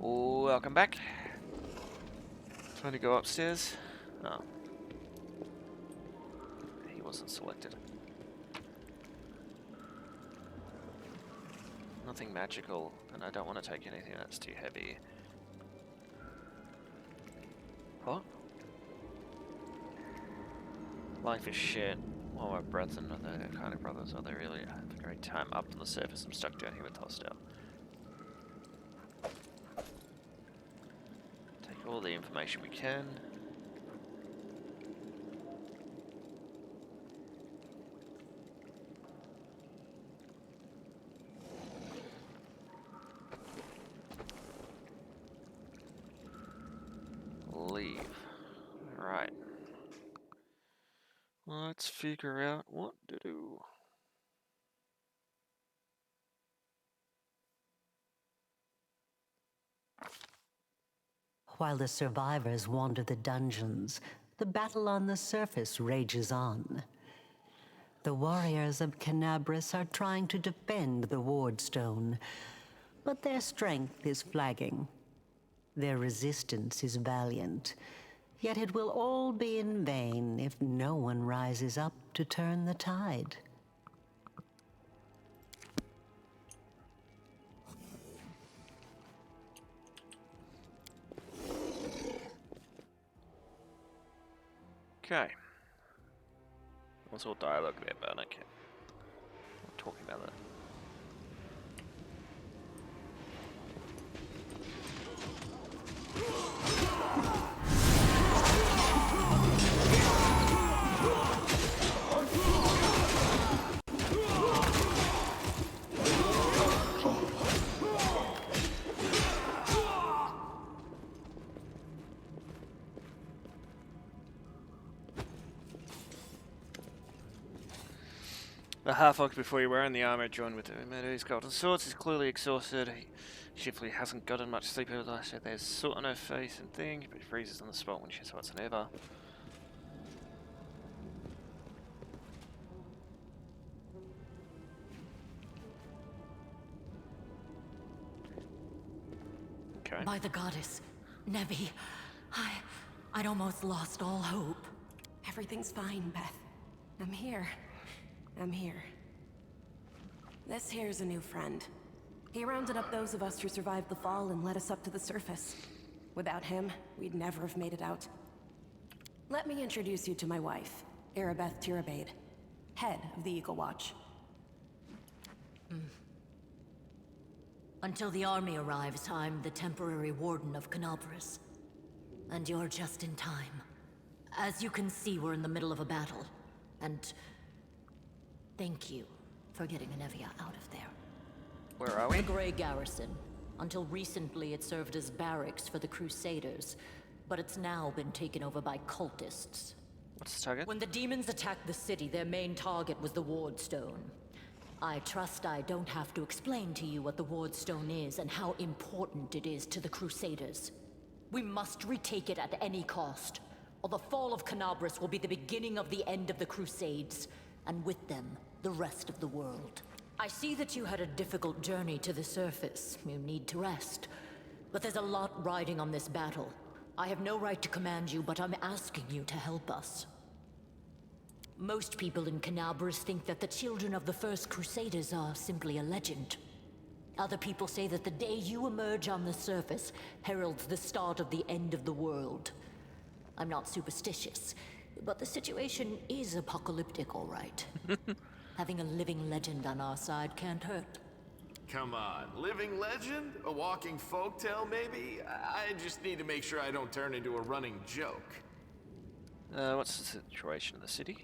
Welcome back. Trying to go upstairs. Oh. He wasn't selected. Nothing magical, and I don't want to take anything that's too heavy. What? Life is shit. Well, my brethren are the kind of brothers, are they really? I have a great time up on the surface. I'm stuck down here with Tostel. Take all the information we can. Leave. Alright. Let's figure out what to do. While the survivors wander the dungeons, the battle on the surface rages on. The warriors of Canabris are trying to defend the Wardstone, but their strength is flagging. Their resistance is valiant, yet it will all be in vain if no one rises up to turn the tide. Okay. What's all dialogue there about? Okay. I'm talking about that. The half-orc before you wearing the armor joined with the Meadows golden swords is clearly exhausted. She definitely hasn't gotten much sleep over the last day. There's salt on her face and thing, but freezes on the spot when she's hotter than ever. Okay. By the goddess, Nebi, I'd almost lost all hope. Everything's fine, Beth. I'm here. I'm here. This here's a new friend. He rounded up those of us who survived the fall and led us up to the surface. Without him, we'd never have made it out. Let me introduce you to my wife, Arabeth Tirabade, head of the Eagle Watch. Until the army arrives, I'm the temporary warden of Canabris. And you're just in time. As you can see, we're in the middle of a battle. And thank you for getting Anevia out of there. Where are we? The Grey Garrison. Until recently, it served as barracks for the Crusaders, but it's now been taken over by cultists. What's the target? When the demons attacked the city, their main target was the Wardstone. I trust I don't have to explain to you what the Wardstone is and how important it is to the Crusaders. We must retake it at any cost, or the fall of Canabris will be the beginning of the end of the Crusades, and with them, the rest of the world. I see that you had a difficult journey to the surface. You need to rest. But there's a lot riding on this battle. I have no right to command you, but I'm asking you to help us. Most people in Canabris think that the children of the first Crusaders are simply a legend. Other people say that the day you emerge on the surface heralds the start of the end of the world. I'm not superstitious, but the situation is apocalyptic, all right. Having a living legend on our side can't hurt. Come on, living legend? A walking folktale, maybe? I just need to make sure I don't turn into a running joke. What's the situation in the city?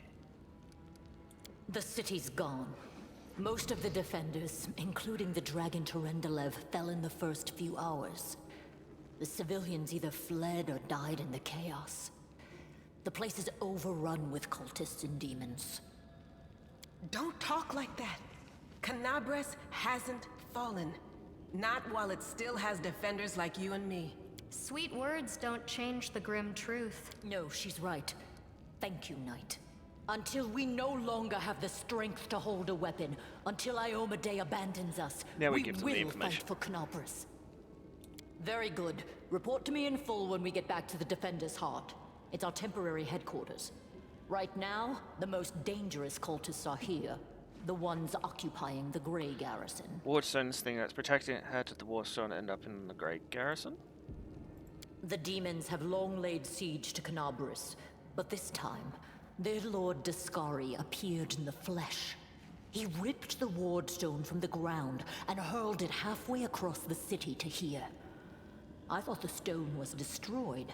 The city's gone. Most of the defenders, including the Dragon Terendelev, fell in the first few hours. The civilians either fled or died in the chaos. The place is overrun with cultists and demons. Don't talk like that. Canabris hasn't fallen. Not while it still has defenders like you and me. Sweet words don't change the grim truth. No, she's right. Thank you, Knight. Until we no longer have the strength to hold a weapon, until Iomedae abandons us, Now we we give them the will information. fight for Canabris. Very good. Report to me in full when we get back to the Defender's Heart. It's our temporary headquarters. Right now, the most dangerous cultists are here. The ones occupying the Grey Garrison. Wardstone's thing that's protecting it. How did the Wardstone end up in the Grey Garrison? The demons have long laid siege to Canabris, but this time, their Lord Dascari appeared in the flesh. He ripped the Wardstone from the ground and hurled it halfway across the city to here. I thought the stone was destroyed.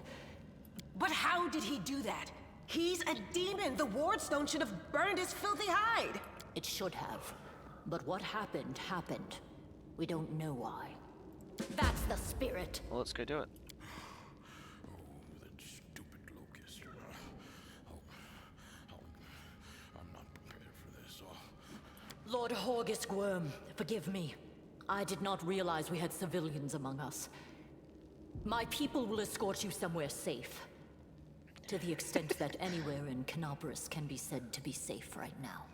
But how did he do that? He's a demon! The Wardstone should have burned his filthy hide! It should have. But what happened, happened. We don't know why. That's the spirit! Well, let's go do it. That stupid locust. I'm not prepared for this. Lord Horgus Worm, forgive me. I did not realize we had civilians among us. My people will escort you somewhere safe. To the extent that anywhere in Canabris can be said to be safe right now.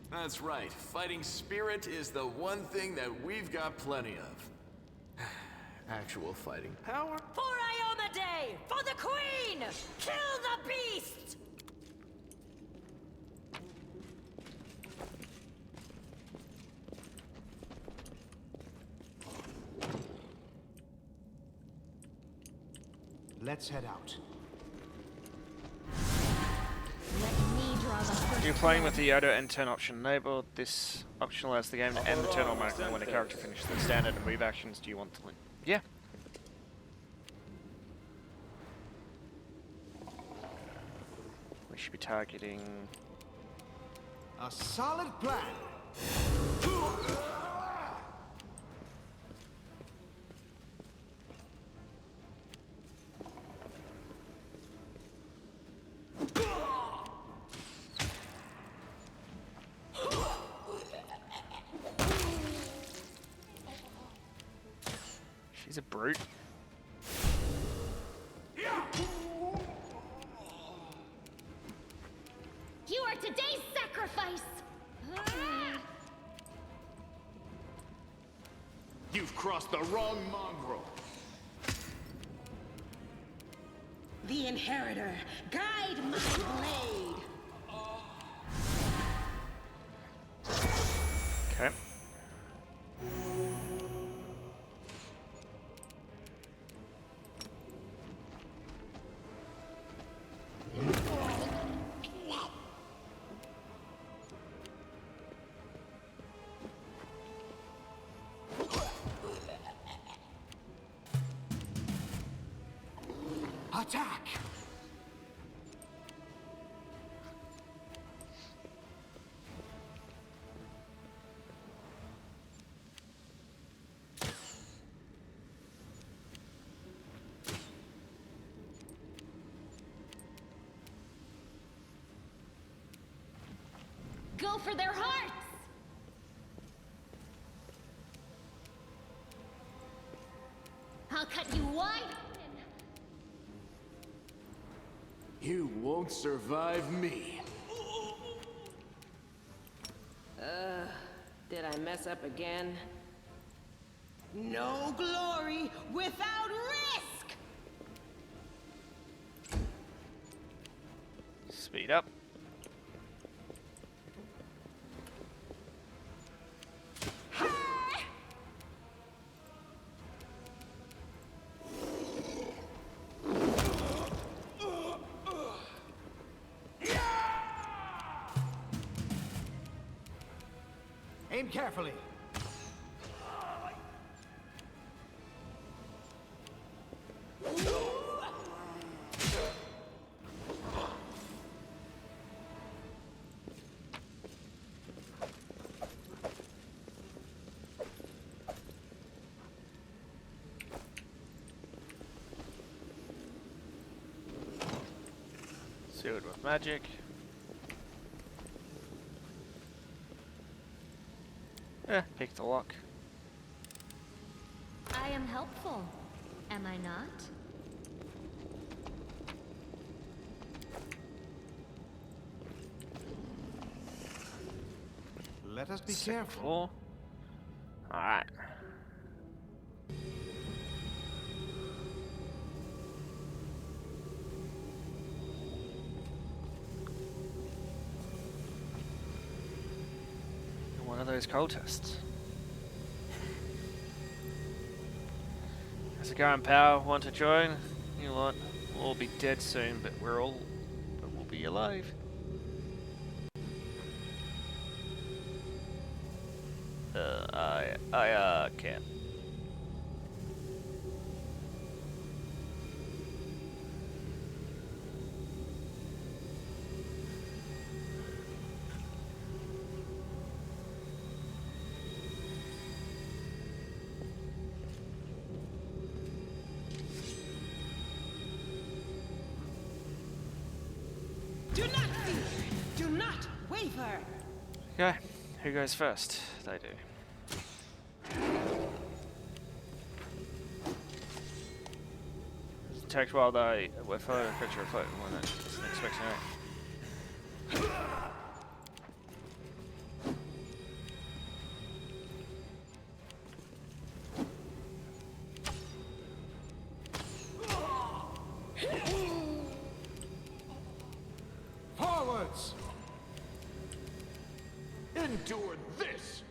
That's right. Fighting spirit is the one thing that we've got plenty of. Actual fighting power? For Ioma Day! For the Queen! Kill the beast! Let's head out. Let me draw the first You're playing with the auto end turn option enabled. This option allows the game to end the turn automatically when a character finishes the standard and move actions. Do you want to leave? Yeah. We should be targeting... A solid plan. She's a brute. You are today's sacrifice! You've crossed the wrong mongrel. The Inheritor, guide my blade! Okay. Attack! Go for their hearts! I'll cut you wide open! You won't survive me. Did I mess up again? No glory without risk! Speed up. Aim carefully. Sealed with magic. Pick the lock. I am helpful, am I not? Let us be careful. Floor. Alright. One of those cultists. As a Garden Power want to join, you know what? We'll all be dead soon, but we'll be alive. I can't. Do not fear. Do not waver. Okay, who goes first? They do. Detect while they were following a creature afloat when it isn't expecting it. Forwards! Endure this!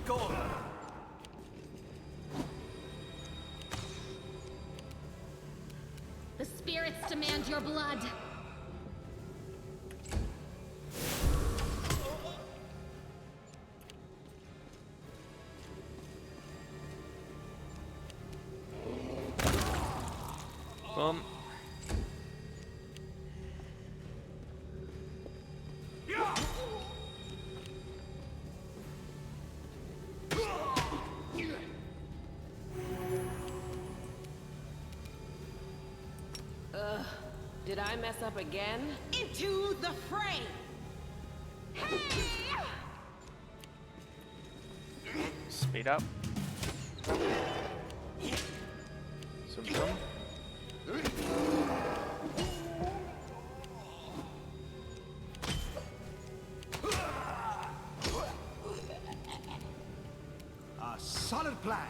Go! The spirits demand your blood. Boom. Did I mess up again? Into the fray! Speed up. Zoom zoom. A solid plan.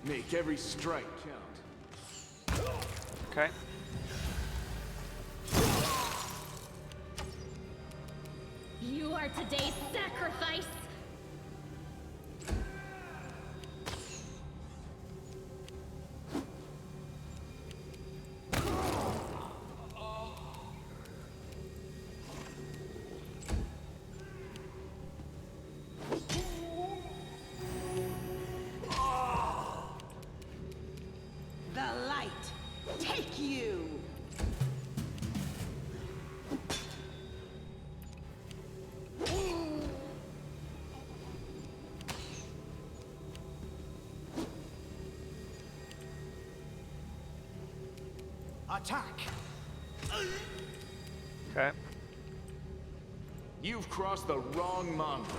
Make every strike count. Okay. You are today's sacrifice. The light! Take you! Attack! Okay. You've crossed the wrong mongrel.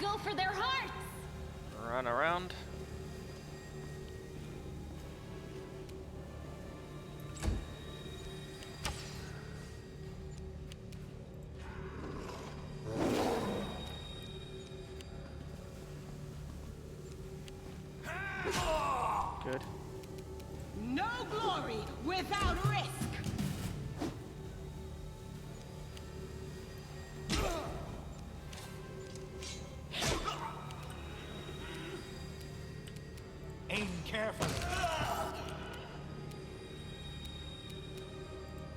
Go for their hearts. Run around. Good. No glory without risk! Aim carefully.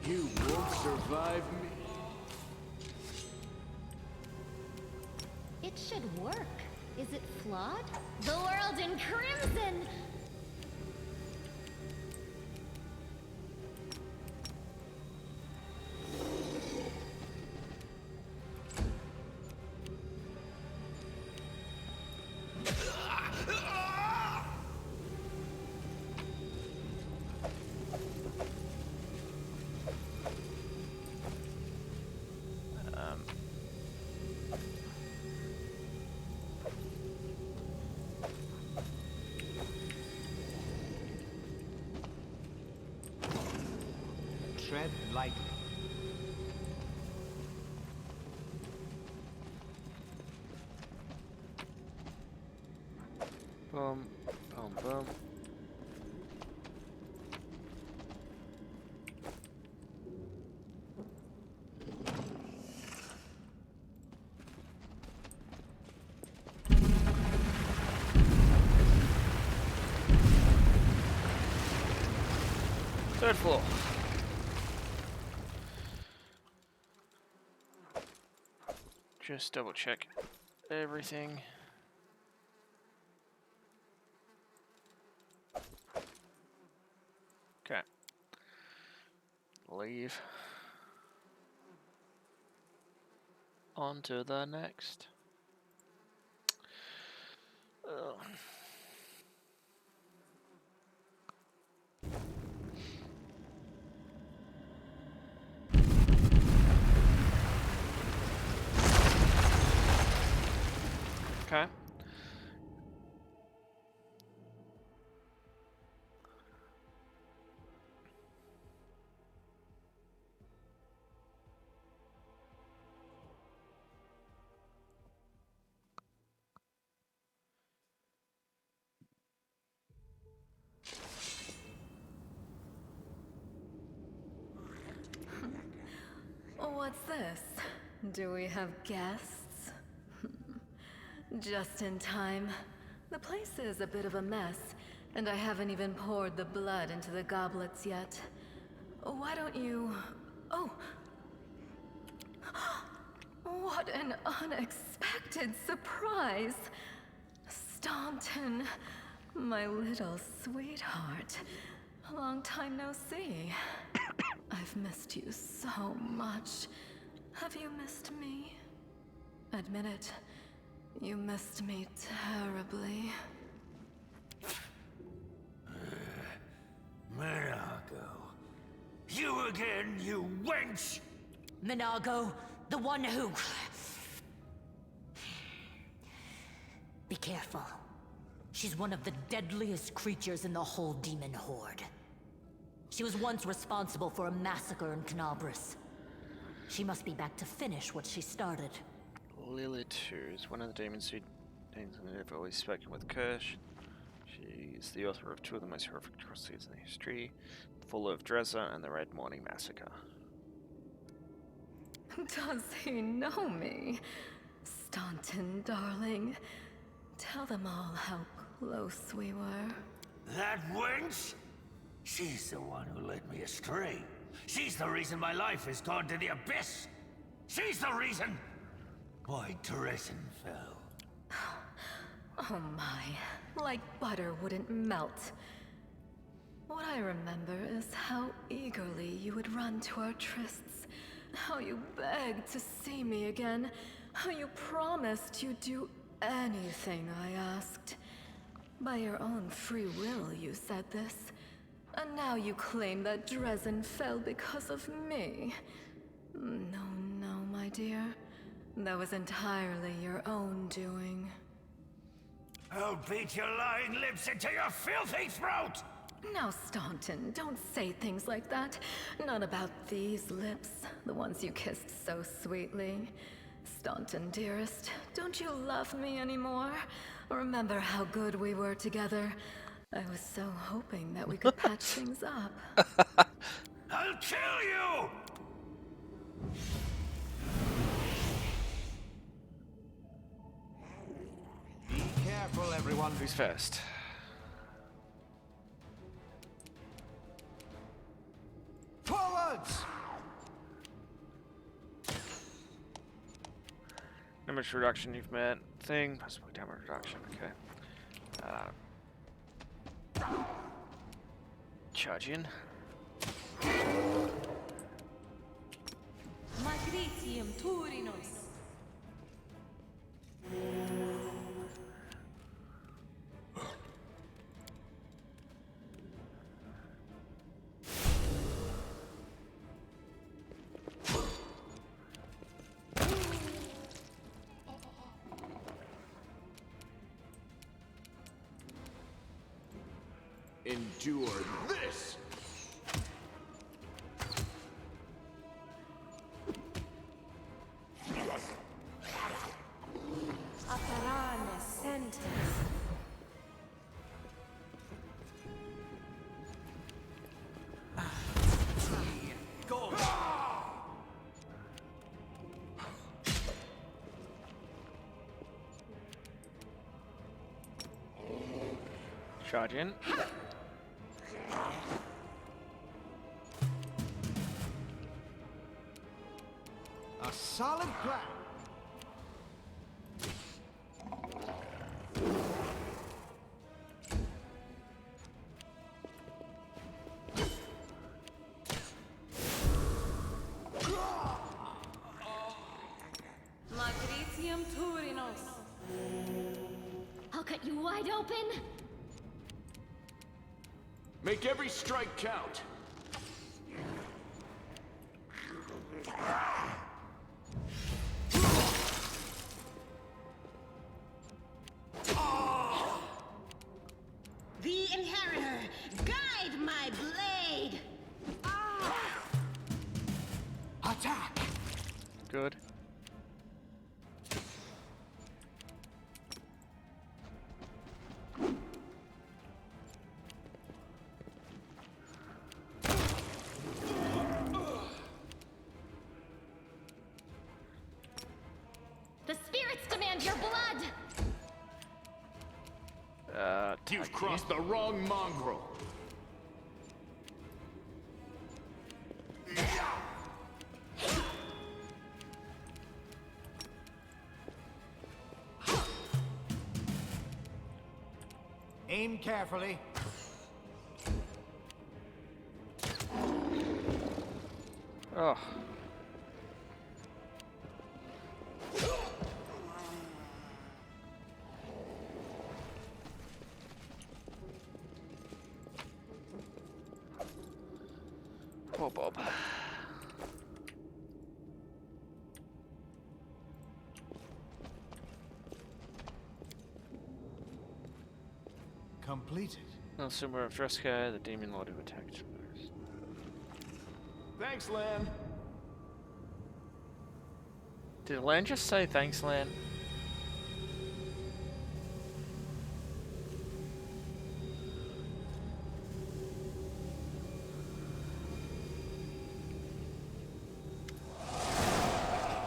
You won't survive me. It should work. Is it flawed? The world in crimson! tread lightly. Boom, boom, boom. Third floor. Just double check everything. Okay. Leave. On to the next. Ugh. Okay. What's this? Do we have guests? Just in time. The place is a bit of a mess, and I haven't even poured the blood into the goblets yet. Why don't you... Oh! What an unexpected surprise! Staunton, my little sweetheart. Long time no see. I've missed you so much. Have you missed me? Admit it. You missed me terribly. Minago. You again, you wench! Minago, the one who... Be careful. She's one of the deadliest creatures in the whole demon horde. She was once responsible for a massacre in Canabris. She must be back to finish what she started. Lilith, who is one of the demons who have always spoken with Kirsch. She is the author of two of the most horrific atrocities in history, Full of Dresser and the Red Morning Massacre. Does he know me? Staunton, darling. Tell them all how close we were. That wench? She's the one who led me astray. She's the reason my life has gone to the abyss. She's the reason why Dresden fell. Oh my, like butter wouldn't melt. What I remember is how eagerly you would run to our trysts, how you begged to see me again, how you promised you'd do anything I asked. By your own free will, you said this. And now you claim that Dresden fell because of me. No, no, my dear. That was entirely your own doing. I'll beat your lying lips into your filthy throat! Now, Staunton, don't say things like that. Not about these lips, the ones you kissed so sweetly. Staunton, dearest, don't you love me anymore? Remember how good we were together? I was so hoping that we could patch things up. I'll kill you! Be careful, everyone. Who's first? Forwards! Damage reduction you've met. Thing, possibly damage reduction, okay. Charge in. Magritium Turinos. Endure this! Charge in. A solid plan. Magritium Turinos. I'll cut you wide open. Make every strike count. The Inheritor, guide my blade. Attack! Good. The spirits demand your blood. You've crossed the wrong mongrel. Aim carefully. Oh. Poor Bob. Completed. No sooner of Dreska, the demon lord who attacked. Thanks, Lan. Did Lan just say thanks, Lan?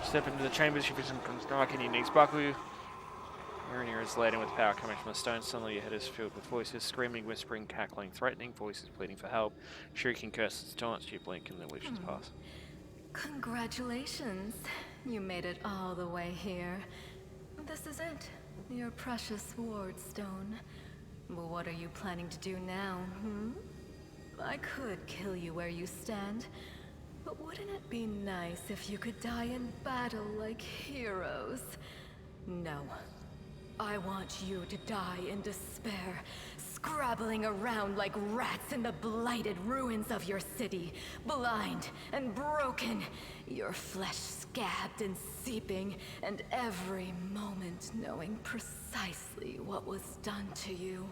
Step into the chambers, your vision becomes dark and unique sparkle. Mariner is laden with power coming from the stone. Suddenly your head is filled with voices, screaming, whispering, cackling, threatening, voices pleading for help, shrieking curses, taunts. You blink and the illusions pass. Congratulations. You made it all the way here. This is it. Your precious wardstone. Well, what are you planning to do now, I could kill you where you stand, but wouldn't it be nice if you could die in battle like heroes? No. I want you to die in despair, scrabbling around like rats in the blighted ruins of your city, blind and broken, your flesh scabbed and seeping, and every moment knowing precisely what was done to you.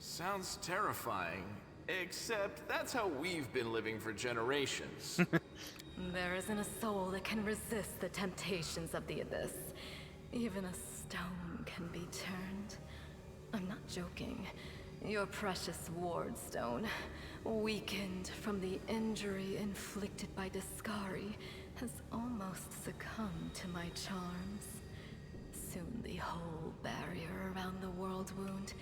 Sounds terrifying, except that's how we've been living for generations. There isn't a soul that can resist the temptations of the abyss. Even a stone can be turned. I'm not joking. Your precious wardstone, weakened from the injury inflicted by Discari, has almost succumbed to my charms. Soon the whole barrier around the Worldwound,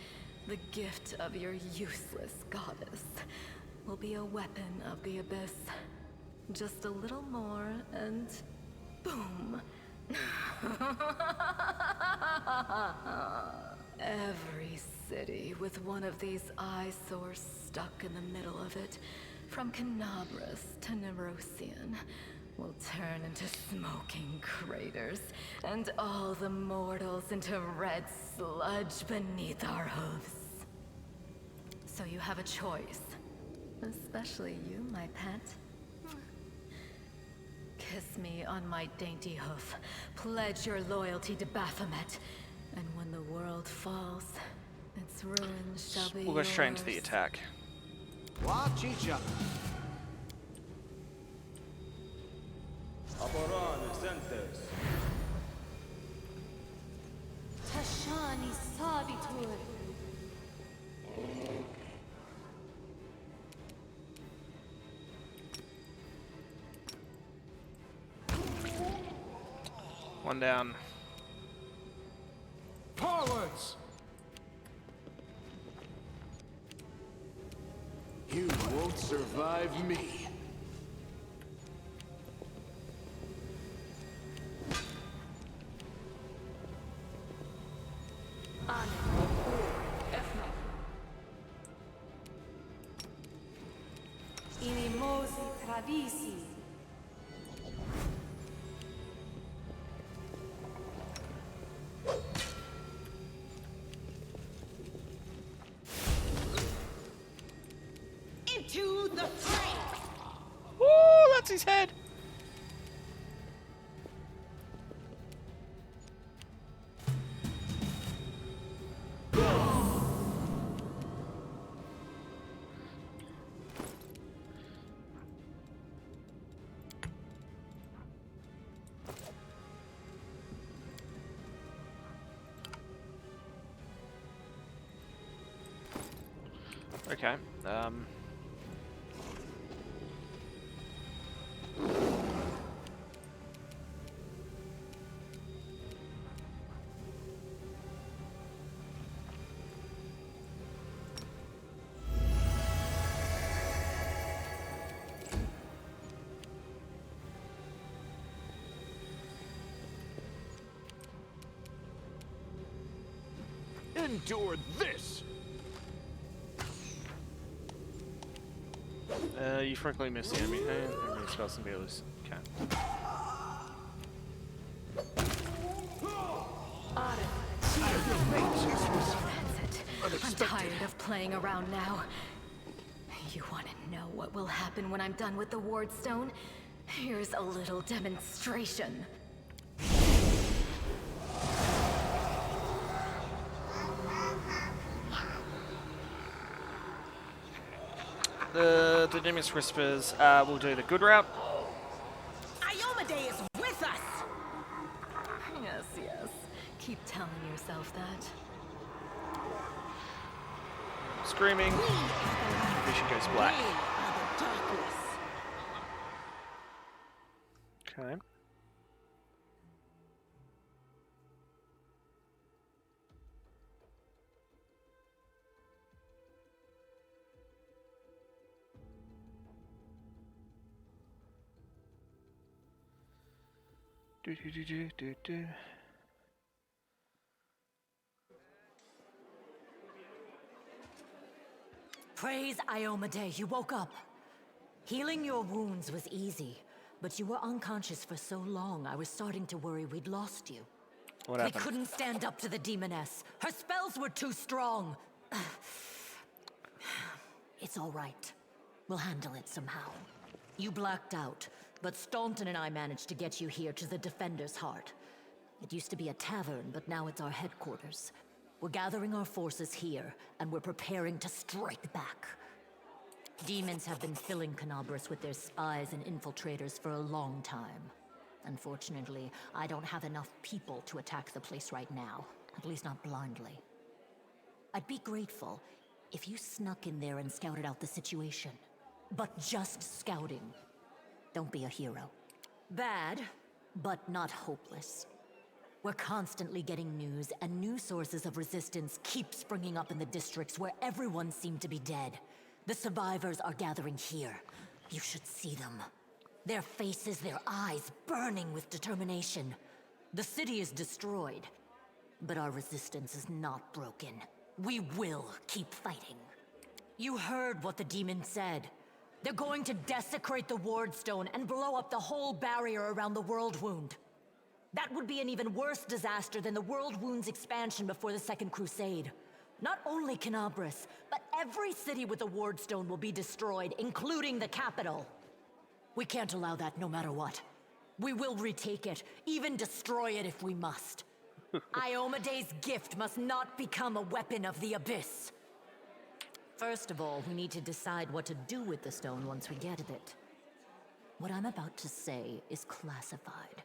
the gift of your useless goddess, will be a weapon of the abyss. Just a little more and boom. Every city with one of these eyesores stuck in the middle of it, from Canabras to Nerosian, will turn into smoking craters, and all the mortals into red sludge beneath our hooves. So you have a choice. Especially you, my pet. Kiss me on my dainty hoof. Pledge your loyalty to Baphomet. And when the world falls, its ruins shall be We'll go straight into the yours. attack. Watch each other. Tashani Sabitur. One down. Forwards! You won't survive me. Inimosi travisi. Into the fray! Woo! That's his head! Okay, Endure this! you frequently miss the enemy hand. Enemy spells and abilities. Okay. I'm tired of playing around now. You want to know what will happen when I'm done with the Wardstone? Here's a little demonstration. The Demon's Whispers will do the good route. Iomade is with us! Yes, yes. Keep telling yourself that. Screaming. Vision goes black. We are the darkness. Okay. Do do do do do do. Praise Iomade, you woke up. Healing your wounds was easy, but you were unconscious for so long, I was starting to worry we'd lost you. What We happened? couldn't stand up to the demoness. Her spells were too strong. It's all right. We'll handle it somehow. You blacked out, but Staunton and I managed to get you here to the Defender's Heart. It used to be a tavern, but now it's our headquarters. We're gathering our forces here, and we're preparing to strike back. Demons have been filling Canabras with their spies and infiltrators for a long time. Unfortunately, I don't have enough people to attack the place right now, at least not blindly. I'd be grateful if you snuck in there and scouted out the situation. But just scouting. Don't be a hero. Bad, but not hopeless. We're constantly getting news, and new sources of resistance keep springing up in the districts where everyone seemed to be dead. The survivors are gathering here. You should see them. Their faces, their eyes burning with determination. The city is destroyed, but our resistance is not broken. We will keep fighting. You heard what the demon said. They're going to desecrate the Wardstone and blow up the whole barrier around the Worldwound. That would be an even worse disaster than the Worldwound's expansion before the Second Crusade. Not only Canabras, but every city with a Wardstone will be destroyed, including the capital. We can't allow that no matter what. We will retake it, even destroy it if we must. Iomade's gift must not become a weapon of the Abyss. First of all, we need to decide what to do with the stone once we get it. What I'm about to say is classified.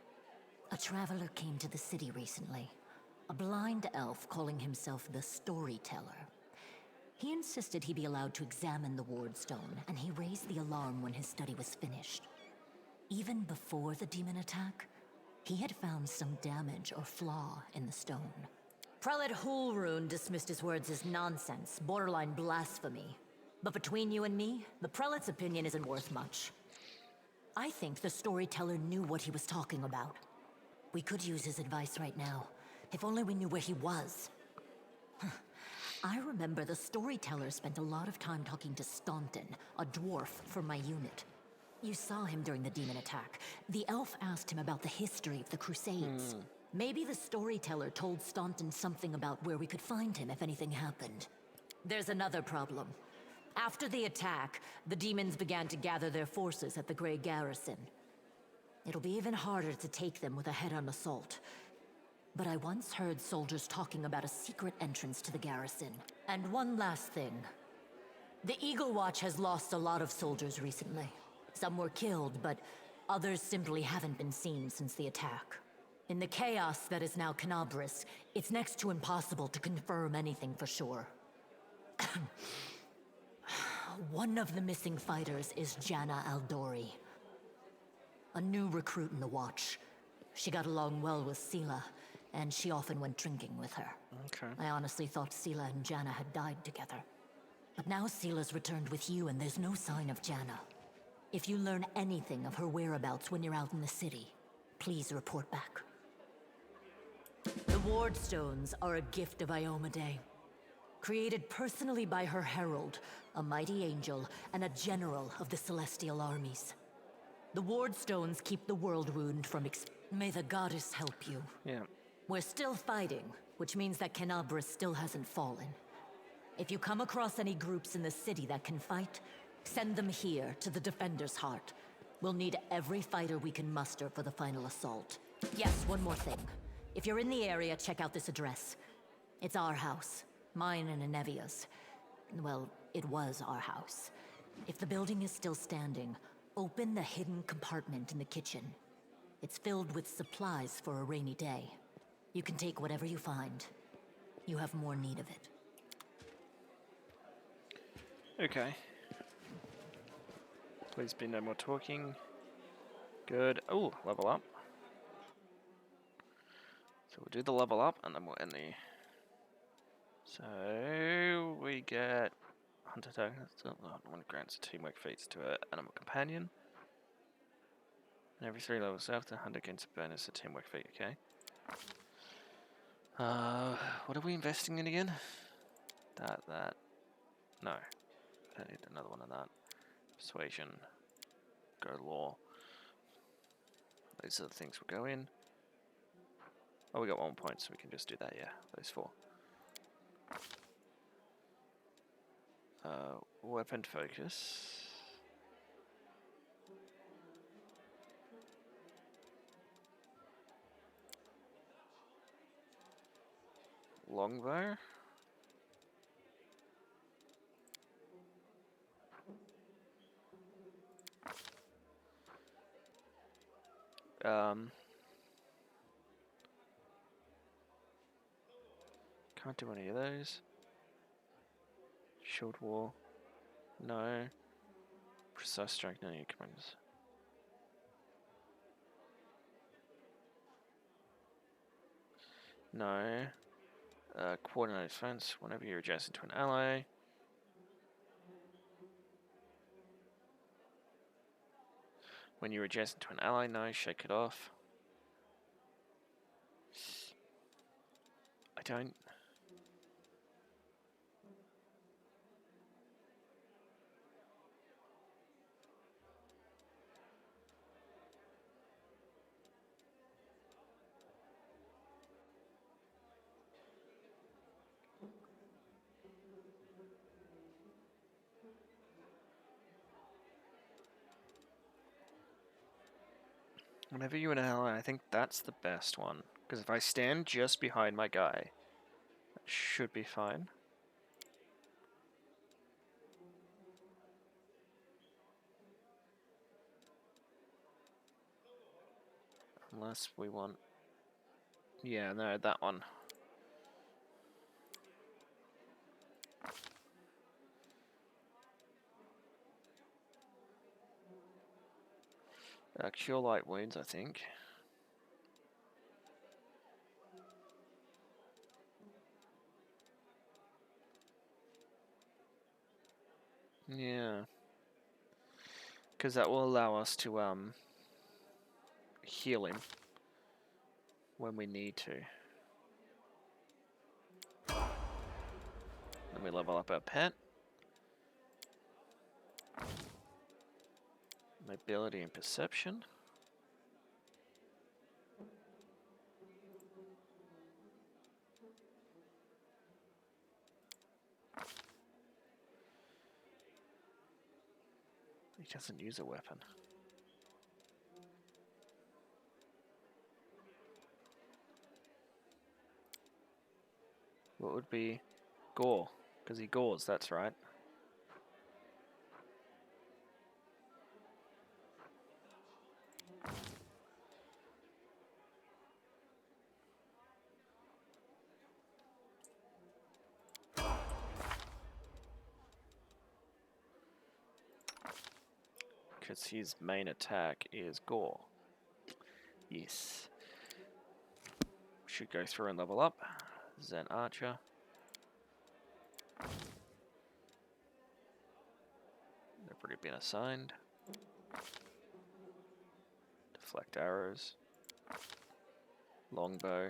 A traveler came to the city recently. A blind elf calling himself the Storyteller. He insisted he be allowed to examine the Wardstone, and he raised the alarm when his study was finished. Even before the demon attack, he had found some damage or flaw in the stone. Prelate Hulrune dismissed his words as nonsense, borderline blasphemy. But between you and me, the prelate's opinion isn't worth much. I think the storyteller knew what he was talking about. We could use his advice right now, if only we knew where he was. I remember the storyteller spent a lot of time talking to Staunton, a dwarf from my unit. You saw him during the demon attack. The elf asked him about the history of the Crusades. Maybe the storyteller told Staunton something about where we could find him if anything happened. There's another problem. After the attack, the demons began to gather their forces at the Grey Garrison. It'll be even harder to take them with a head-on assault. But I once heard soldiers talking about a secret entrance to the garrison. And one last thing. The Eagle Watch has lost a lot of soldiers recently. Some were killed, but others simply haven't been seen since the attack. In the chaos that is now Canabris, it's next to impossible to confirm anything for sure. One of the missing fighters is Janna Aldori, a new recruit in the Watch. She got along well with Sela, and she often went drinking with her. Okay. I honestly thought Sela and Janna had died together. But now Sela's returned with you, and there's no sign of Janna. If you learn anything of her whereabouts when you're out in the city, please report back. The Ward Stones are a gift of Iomedae. Created personally by her herald, a mighty angel, and a general of the celestial armies. The Ward Stones keep the Worldwound from May the goddess help you. Yeah. We're still fighting, which means that Canabris still hasn't fallen. If you come across any groups in the city that can fight, send them here to the Defender's Heart. We'll need every fighter we can muster for the final assault. Yes, one more thing. If you're in the area, check out this address. It's our house. Mine and Anevia's. Well, it was our house. If the building is still standing, open the hidden compartment in the kitchen. It's filled with supplies for a rainy day. You can take whatever you find. You have more need of it. Okay. Please be no more talking. Good. Oh, level up. So we'll do the level up and then we'll end the... So we get Hunter Token. One grants teamwork feats to an animal companion. And every 3 levels after, Hunter gains a bonus to teamwork feat, okay. What are we investing in again? That. No. I need another one of that. Persuasion. Go law. These are the things we'll go in. Oh, we got 1 point, so we can just do that, yeah. Those 4. Weapon focus. Longbow. Can't do any of those. Shield wall. No. Precise strike, no, you commanders. No. Coordinated defense, whenever you're adjacent to an ally. When you're adjacent to an ally, no, shake it off. I don't... Whenever you're an ally, I think that's the best one. Because if I stand just behind my guy, that should be fine. Unless we want... Yeah, no, that one. Cure light wounds, I think. Yeah. Because that will allow us to heal him when we need to. Then we level up our pet. Mobility and perception. He doesn't use a weapon. What would be gore? Because he gores, that's right. Because his main attack is gore. Yes. Should go through and level up. Zen Archer. They've already been assigned. Deflect arrows. Longbow.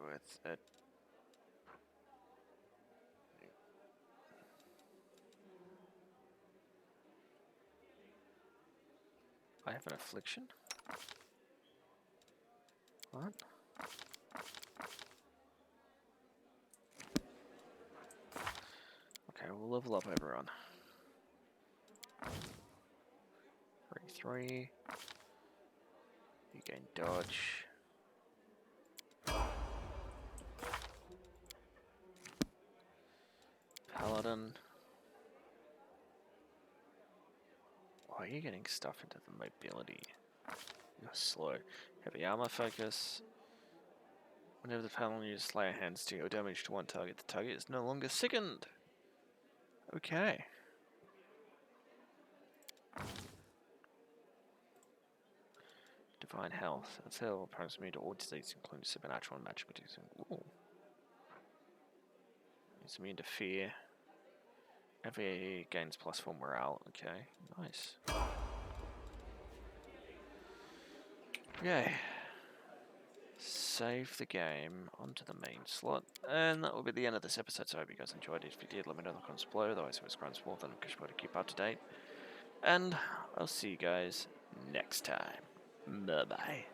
With a I have an affliction? What? Okay, we'll level up everyone. 3. You gain dodge. Paladin. Why are you getting stuff into the mobility? You're slow. Heavy armor focus. Whenever the paladin uses Slayer hands to deal damage to one target, the target is no longer sickened. Okay. Divine health. That's how opponents immune to all diseases, including supernatural and magical disease. Ooh. It's immune to fear. Every gains +4 morale. Okay, nice. Okay. Save the game onto the main slot. And that will be the end of this episode, so I hope you guys enjoyed it. If you did, let me know in the comments below. Otherwise, it was Grunts Wolf and Kishmo to keep up to date. And I'll see you guys next time. Bye-bye.